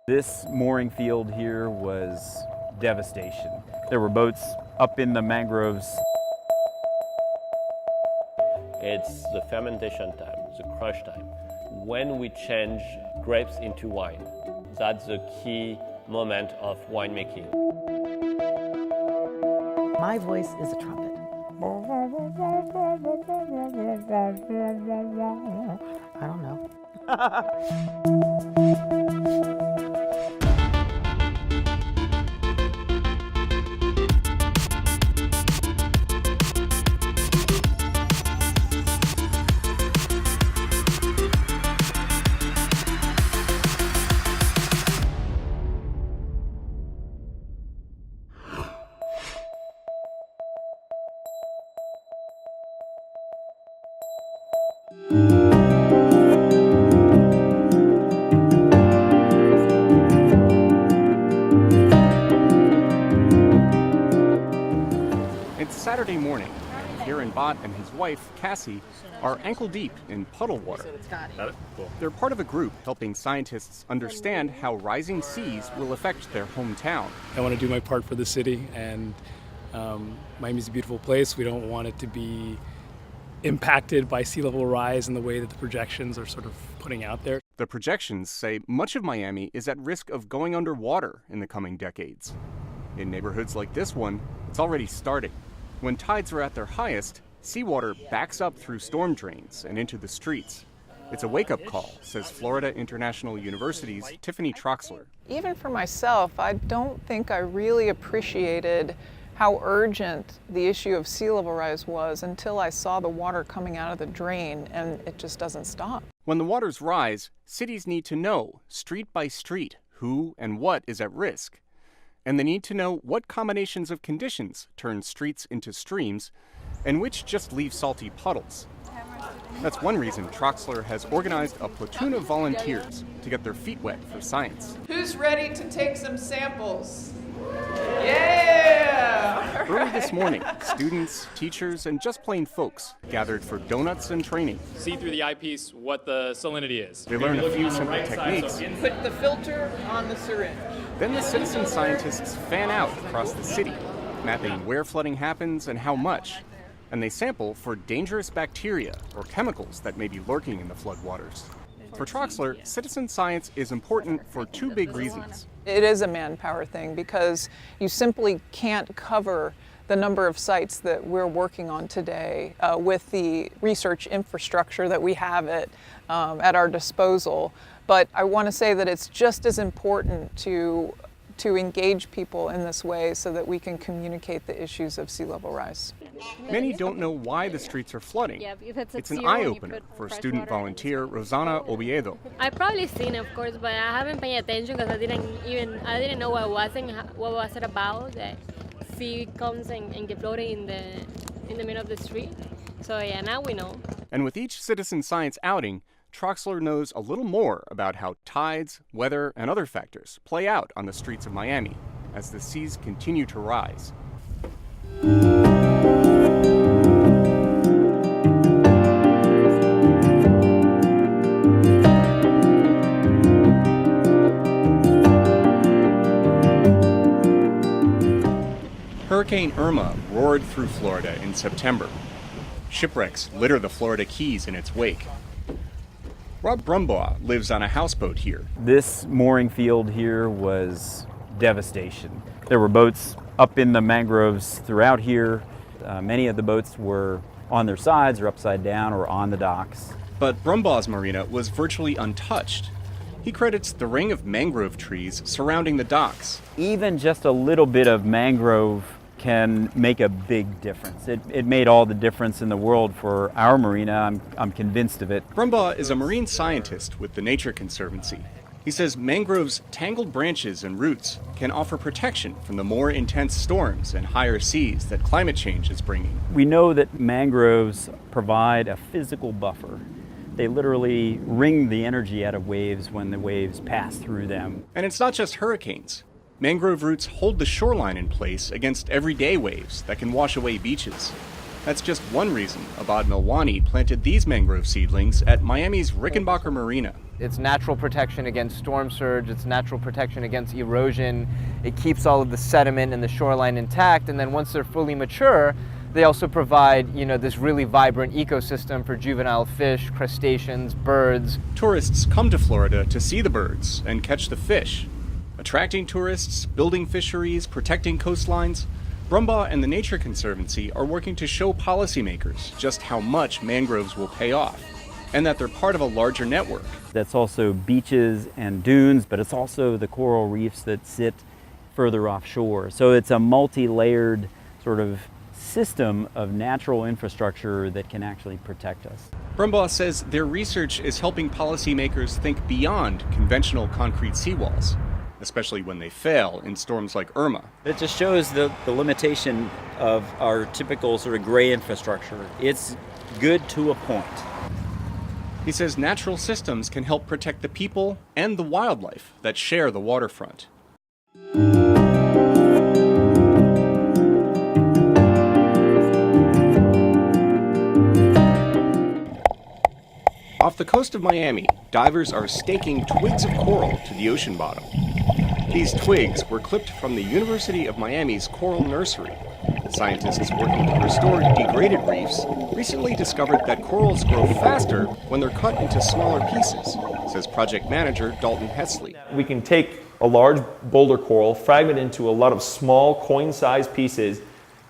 This mooring field here was devastation. There were boats up in the mangroves. It's the fermentation time, the crush time. When we change grapes into wine, that's the key moment of winemaking. My voice is a trumpet. I don't know. It's Saturday morning, and Kieran Bott and his wife, Cassie, are ankle-deep in puddle water. They're part of a group helping scientists understand how rising seas will affect their hometown. I want to do my part for the city, and Miami's a beautiful place. We don't want it to be impacted by sea level rise in the way that the projections are sort of putting out there. The projections say much of Miami is at risk of going underwater in the coming decades. In neighborhoods like this one, it's already starting. When tides are at their highest, seawater backs up through storm drains and into the streets. It's a wake-up call, says Florida International University's Tiffany Troxler. Even for myself, I don't think I really appreciated how urgent the issue of sea level rise was until I saw the water coming out of the drain, and it just doesn't stop. When the waters rise, cities need to know, street by street, who and what is at risk. And they need to know what combinations of conditions turn streets into streams and which just leave salty puddles. That's one reason Troxler has organized a platoon of volunteers to get their feet wet for science. Who's ready to take some samples? Yeah! Early this morning, students, teachers, and just plain folks gathered for donuts and training. See through the eyepiece what the salinity is. They learned a few simple techniques. Put the filter on the syringe. Then the citizen scientists fan out across the city, mapping where flooding happens and how much. And they sample for dangerous bacteria or chemicals that may be lurking in the floodwaters. For Troxler, citizen science is important for two big reasons. It is a manpower thing because you simply can't cover the number of sites that we're working on today with the research infrastructure that we have at our disposal. But I want to say that it's just as important to engage people in this way so that we can communicate the issues of sea level rise. Many don't know why the streets are flooding. It's an eye-opener for student volunteer Rosanna Oviedo. I've probably seen it, of course, but I haven't paid attention because I didn't know what was it about. The sea comes and get floating in the middle of the street. So yeah, now we know. And with each citizen science outing, Troxler knows a little more about how tides, weather, and other factors play out on the streets of Miami as the seas continue to rise. Hurricane Irma roared through Florida in September. Shipwrecks litter the Florida Keys in its wake. Rob Brumbaugh lives on a houseboat here. This mooring field here was devastation. There were boats up in the mangroves throughout here. Many of the boats were on their sides or upside down or on the docks. But Brumbaugh's marina was virtually untouched. He credits the ring of mangrove trees surrounding the docks. Even just a little bit of mangrove can make a big difference. It made all the difference in the world for our marina. I'm convinced of it. Brumbaugh is a marine scientist with the Nature Conservancy. He says mangroves' tangled branches and roots can offer protection from the more intense storms and higher seas that climate change is bringing. We know that mangroves provide a physical buffer. They literally wring the energy out of waves when the waves pass through them. And it's not just hurricanes. Mangrove roots hold the shoreline in place against everyday waves that can wash away beaches. That's just one reason Abad Milwani planted these mangrove seedlings at Miami's Rickenbacker Marina. It's natural protection against storm surge, it's natural protection against erosion. It keeps all of the sediment and the shoreline intact, and then once they're fully mature, they also provide, this really vibrant ecosystem for juvenile fish, crustaceans, birds. Tourists come to Florida to see the birds and catch the fish. Attracting tourists, building fisheries, protecting coastlines, Brumbaugh and the Nature Conservancy are working to show policymakers just how much mangroves will pay off, and that they're part of a larger network. That's also beaches and dunes, but it's also the coral reefs that sit further offshore. So it's a multi-layered sort of system of natural infrastructure that can actually protect us. Brumbaugh says their research is helping policymakers think beyond conventional concrete seawalls, especially when they fail in storms like Irma. It just shows the limitation of our typical sort of gray infrastructure. It's good to a point. He says natural systems can help protect the people and the wildlife that share the waterfront. Off the coast of Miami, divers are staking twigs of coral to the ocean bottom. These twigs were clipped from the University of Miami's coral nursery. Scientists working to restore degraded reefs recently discovered that corals grow faster when they're cut into smaller pieces, says project manager Dalton Hesley. We can take a large boulder coral, fragment into a lot of small coin-sized pieces,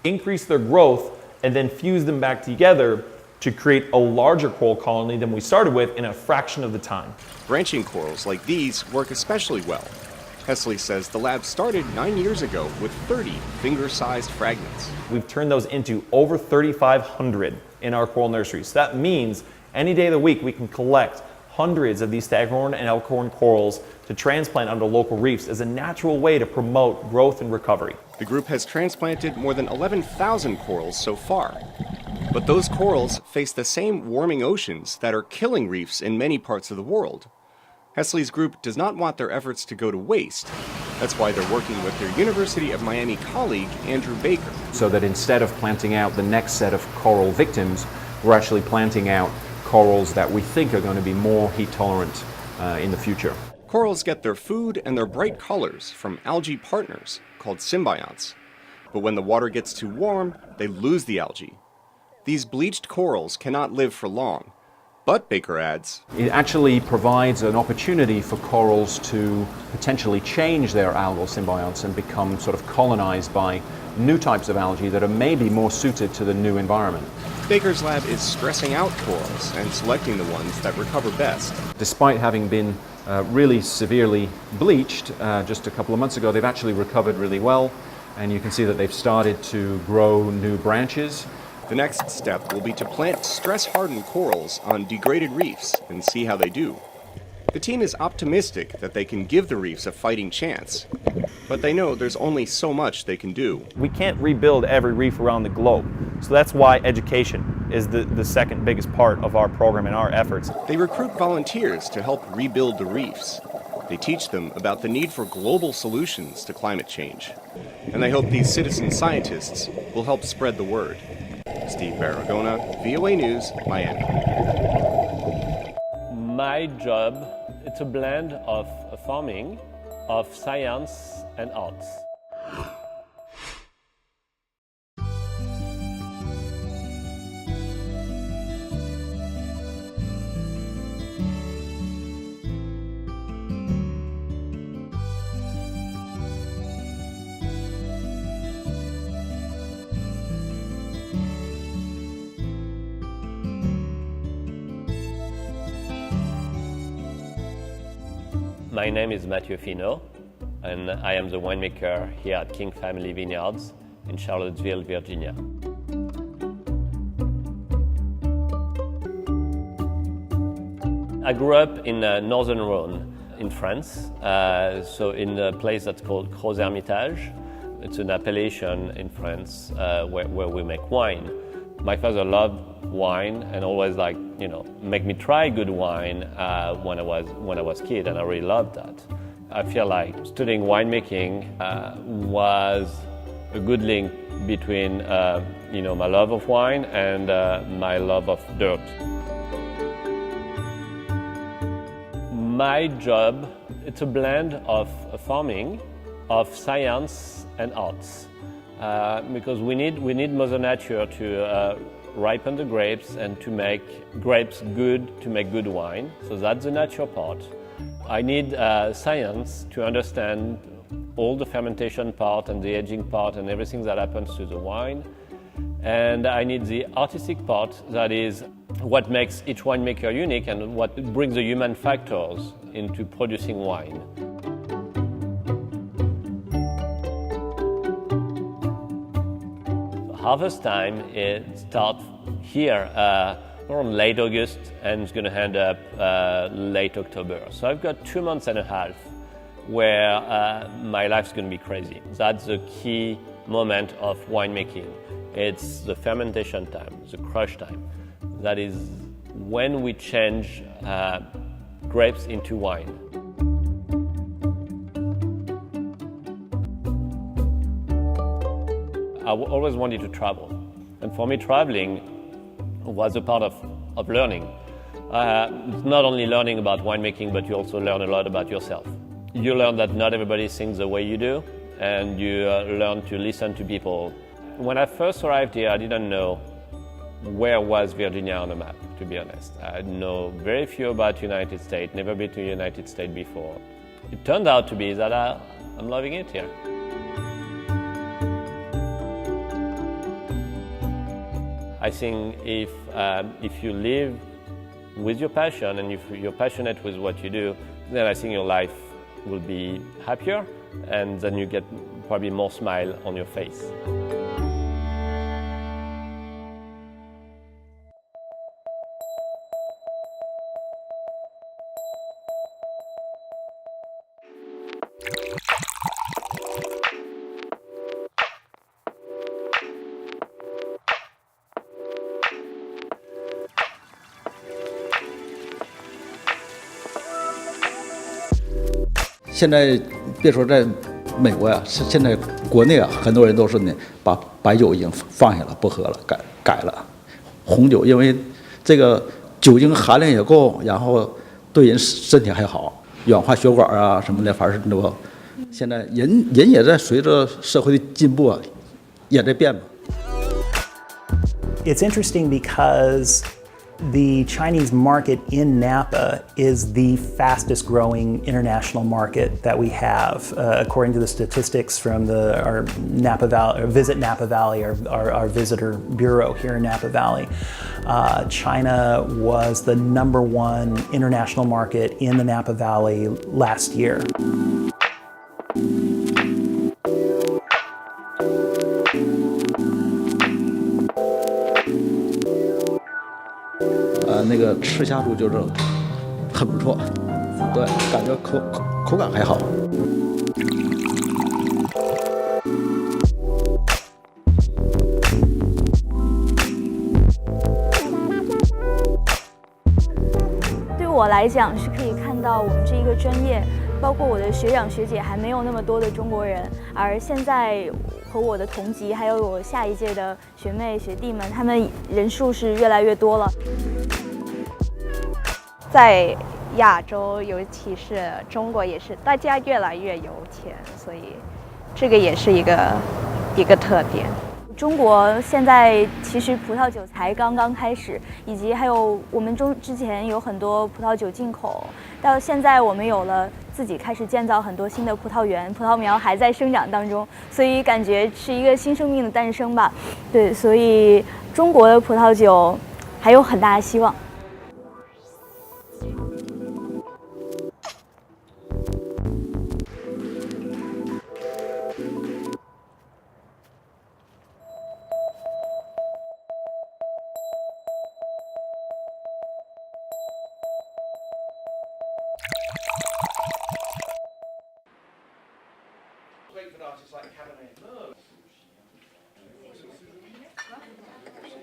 increase their growth, and then fuse them back together to create a larger coral colony than we started with in a fraction of the time. Branching corals like these work especially well. Hesley says the lab started 9 years ago with 30 finger-sized fragments. We've turned those into over 3,500 in our coral nurseries. So that means any day of the week we can collect hundreds of these staghorn and elkhorn corals to transplant onto local reefs as a natural way to promote growth and recovery. The group has transplanted more than 11,000 corals so far. But those corals face the same warming oceans that are killing reefs in many parts of the world. Hesley's group does not want their efforts to go to waste. That's why they're working with their University of Miami colleague, Andrew Baker. So that instead of planting out the next set of coral victims, we're actually planting out corals that we think are going to be more heat tolerant in the future. Corals get their food and their bright colors from algae partners called symbionts. But when the water gets too warm, they lose the algae. These bleached corals cannot live for long. But, Baker adds, it actually provides an opportunity for corals to potentially change their algal symbionts and become sort of colonized by new types of algae that are maybe more suited to the new environment. Baker's lab is stressing out corals and selecting the ones that recover best. Despite having been really severely bleached just a couple of months ago, they've actually recovered really well, and you can see that they've started to grow new branches. The next step will be to plant stress-hardened corals on degraded reefs and see how they do. The team is optimistic that they can give the reefs a fighting chance, but they know there's only so much they can do. We can't rebuild every reef around the globe, so that's why education is the second biggest part of our program and our efforts. They recruit volunteers to help rebuild the reefs. They teach them about the need for global solutions to climate change, and they hope these citizen scientists will help spread the word. Steve Barragona, VOA News, Miami. My job, it's a blend of farming, of science and arts. My name is Mathieu Finot, and I am the winemaker here at King Family Vineyards in Charlottesville, Virginia. I grew up in northern Rhône in France, so in a place that's called Crozes-Hermitage. It's an appellation in France where we make wine. My father loved wine and always make me try good wine when I was a kid, and I really loved that. I feel like studying winemaking was a good link between my love of wine and my love of dirt. My job, it's a blend of farming, of science and arts, because we need Mother Nature to ripen the grapes and to make grapes good, to make good wine. So that's the natural part. I need science to understand all the fermentation part and the aging part and everything that happens to the wine. And I need the artistic part, that is what makes each winemaker unique and what brings the human factors into producing wine. Harvest time, it starts here around late August and it's going to end up late October. So I've got 2 months and a half where my life's going to be crazy. That's the key moment of winemaking. It's the fermentation time, the crush time. That is when we change grapes into wine. I always wanted to travel. And for me, traveling was a part of learning. Not only learning about winemaking, but you also learn a lot about yourself. You learn that not everybody thinks the way you do, and you learn to listen to people. When I first arrived here, I didn't know where was Virginia on the map, to be honest. I know very few about the United States, never been to the United States before. It turned out to be that I'm loving it here. I think if you live with your passion and if you're passionate with what you do, then I think your life will be happier and then you get probably more smile on your face.现在别说在美国呀，现在国内啊，很多人都是呢，把白酒已经放下了，不喝了，改了红酒，因为这个酒精含量也够，然后对人身体还好，软化血管啊什么的，反正都。现在人也在随着社会的进步啊，也在变嘛。It's interesting because the Chinese market in Napa is the fastest growing international market that we have, according to the statistics from our Napa Valley, or Visit Napa Valley, our visitor bureau here in Napa Valley. China was the #1 international market in the Napa Valley last year. 那个赤霞珠就是很不错，对，感觉口感还好。对我来讲是可以看到我们这一个专业，包括我的学长学姐还没有那么多的中国人，而现在和我的同级还有我下一届的学妹学弟们，他们人数是越来越多了。 在亚洲，尤其是中国，也是大家越来越有钱，所以这个也是一个特点。中国现在其实葡萄酒才刚刚开始，以及还有我们之前有很多葡萄酒进口，到现在我们有了自己开始建造很多新的葡萄园，葡萄苗还在生长当中，所以感觉是一个新生命的诞生吧。对，所以中国的葡萄酒还有很大的希望。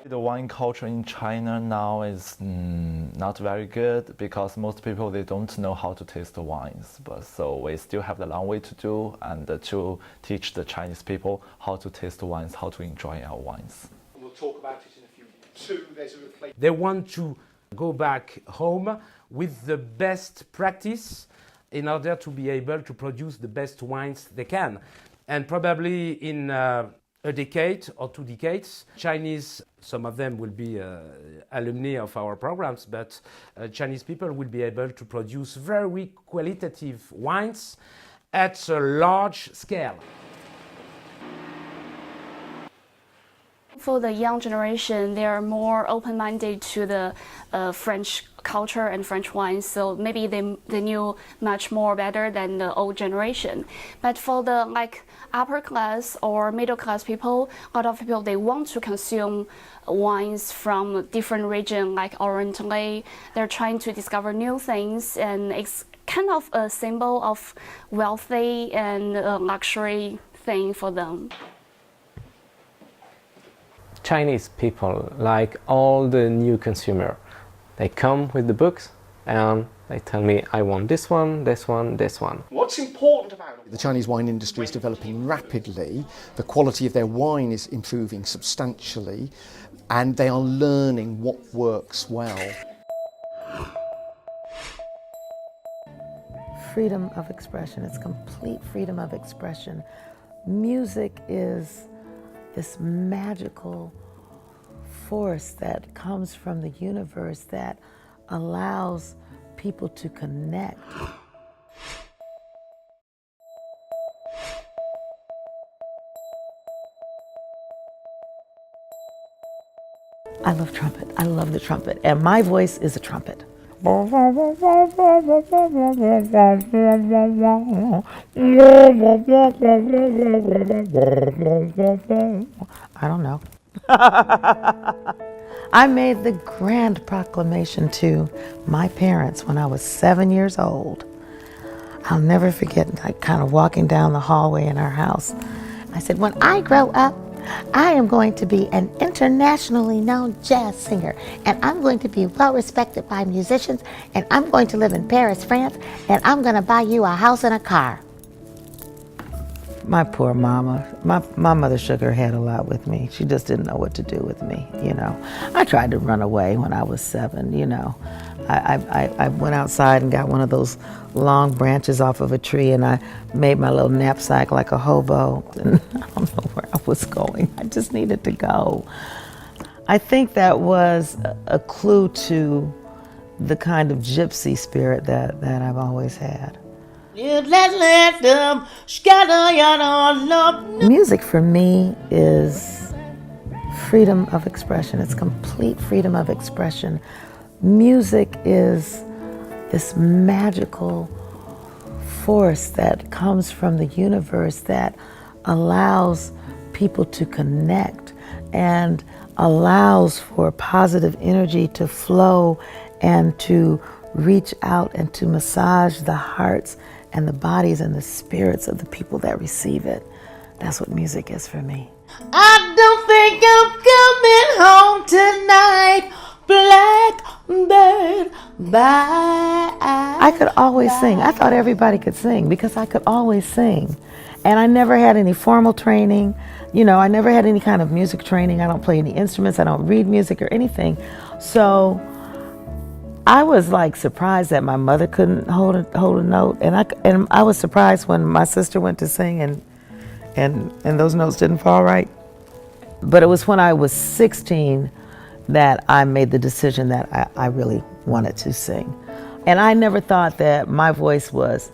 The wine culture in China now is not very good because most people they don't know how to taste the wines. But so we still have a long way to do and to teach the Chinese people how to taste the wines, how to enjoy our wines. We'll talk about it in a few minutes. Two, there's a replacement. They want to go back home with the best practice in order to be able to produce the best wines they can. And probably in a decade or 2 decades, Chinese, some of them will be alumni of our programs, but Chinese people will be able to produce very qualitative wines at a large scale. For the young generation, they are more open-minded to the French culture and French wines, so maybe they knew much more better than the old generation. But for the upper class or middle class people, a lot of people, they want to consume wines from different regions like Orientally. They're trying to discover new things, and it's kind of a symbol of wealthy and luxury thing for them. Chinese people, like all the new consumer, they come with the books and they tell me, I want this one, this one, this one. What's important about it? The Chinese wine industry is developing rapidly. The quality of their wine is improving substantially, and they are learning what works well. Freedom of expression. It's complete freedom of expression. Music is this magical force that comes from the universe that allows people to connect. I love trumpet. I love the trumpet. And my voice is a trumpet. I don't know. I made the grand proclamation to my parents when I was 7 years old. I'll never forget, like, kind of walking down the hallway in our house. I said, when I grow up, I am going to be an internationally known jazz singer, and I'm going to be well respected by musicians, and I'm going to live in Paris, France, and I'm going to buy you a house and a car. My poor mama. My mother shook her head a lot with me. She just didn't know what to do with me, you know. I tried to run away when I was 7, you know. I went outside and got one of those long branches off of a tree, and I made my little knapsack like a hobo. And I don't know where I was going. I just needed to go. I think that was a clue to the kind of gypsy spirit that I've always had. Music for me is freedom of expression. It's complete freedom of expression. Music is this magical force that comes from the universe that allows people to connect and allows for positive energy to flow and to reach out and to massage the hearts and the bodies and the spirits of the people that receive it. That's what music is for me. I don't think I'm coming home tonight, blackbird bye. I could always sing. I thought everybody could sing because I could always sing. And I never had any formal training. You know, I never had any kind of music training. I don't play any instruments. I don't read music or anything. So I was like surprised that my mother couldn't hold a note, and I was surprised when my sister went to sing and those notes didn't fall right. But it was when I was 16 that I made the decision that I really wanted to sing. And I never thought that my voice was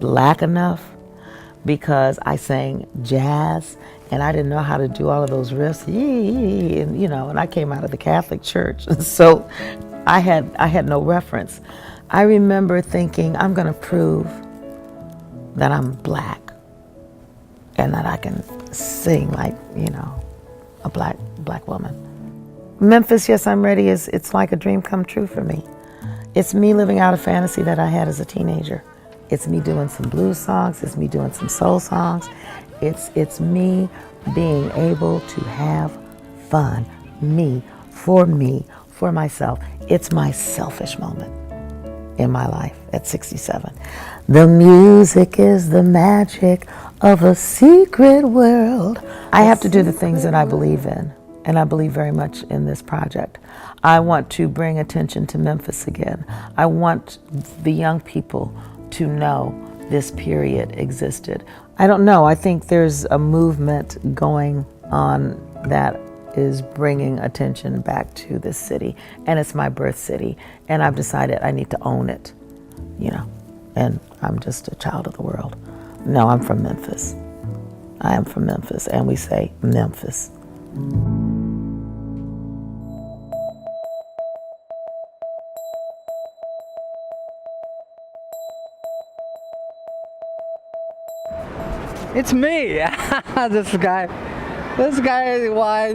black enough because I sang jazz and I didn't know how to do all of those riffs, and you know, and I came out of the Catholic Church, so I had no reference. I remember thinking, I'm going to prove that I'm black and that I can sing like, you know, a black woman. Memphis, Yes, I'm Ready it's like a dream come true for me. It's me living out a fantasy that I had as a teenager. It's me doing some blues songs, it's me doing some soul songs. It's me being able to have fun, me, for myself. It's my selfish moment in my life at 67. The music is the magic of a secret world. I have to do the things that I believe in. and I believe very much in this project. I want to bring attention to Memphis again. I want the young people to know this period existed. I don't know, I think there's a movement going on that is bringing attention back to this city, and it's my birth city, and I've decided I need to own it, you know, and I'm just a child of the world. No, I'm from Memphis. I am from Memphis, and we say Memphis. It's me. This guy, why?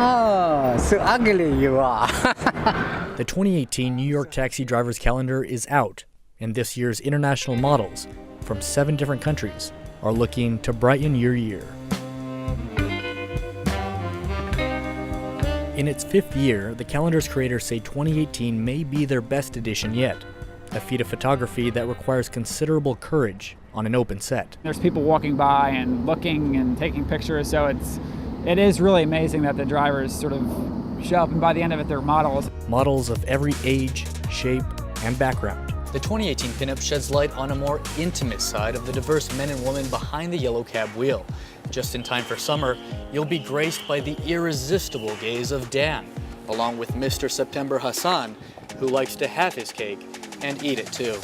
Oh, so ugly you are. The 2018 New York Taxi Drivers Calendar is out, and this year's international models from 7 different countries are looking to brighten your year. In its 5th year, the calendar's creators say 2018 may be their best edition yet, a feat of photography that requires considerable courage on an open set. There's people walking by and looking and taking pictures, so it is really amazing that the drivers sort of show up, and by the end of it, they're models. Models of every age, shape, and background. The 2018 pinup sheds light on a more intimate side of the diverse men and women behind the yellow cab wheel. Just in time for summer, you'll be graced by the irresistible gaze of Dan, along with Mr. September Hassan, who likes to have his cake and eat it too.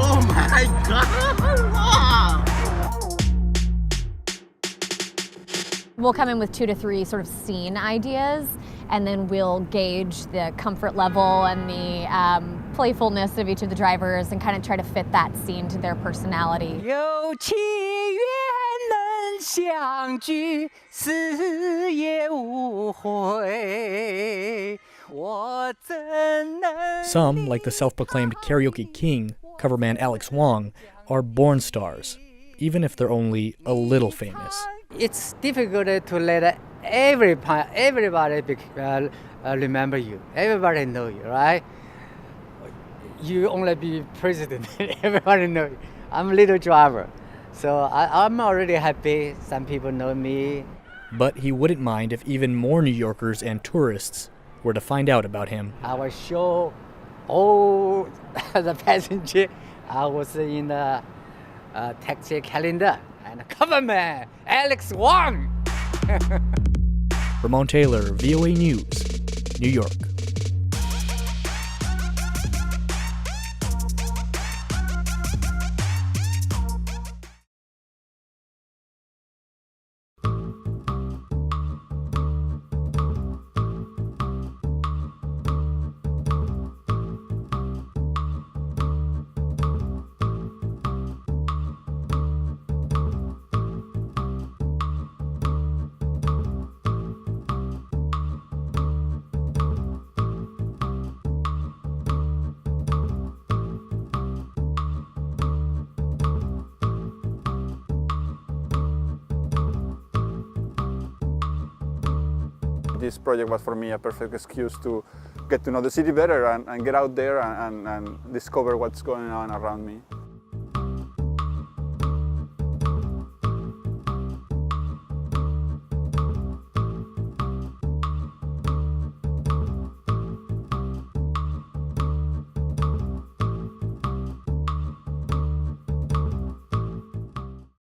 Oh my God! Wow! We'll come in with 2 to 3 sort of scene ideas, and then we'll gauge the comfort level and the playfulness of each of the drivers and kind of try to fit that scene to their personality. Some, like the self-proclaimed karaoke king, coverman Alex Wong, are born stars, even if they're only a little famous. It's difficult to let everybody remember you. Everybody know you, right? You only be president, everybody know you. I'm a little driver, so I'm already happy. Some people know me. But he wouldn't mind if even more New Yorkers and tourists were to find out about him. I will show all the passengers I was in the taxi calendar. And coverman Alex Wong. Ramon Taylor, VOA News, New York. This project was for me a perfect excuse to get to know the city better and get out there and discover what's going on around me.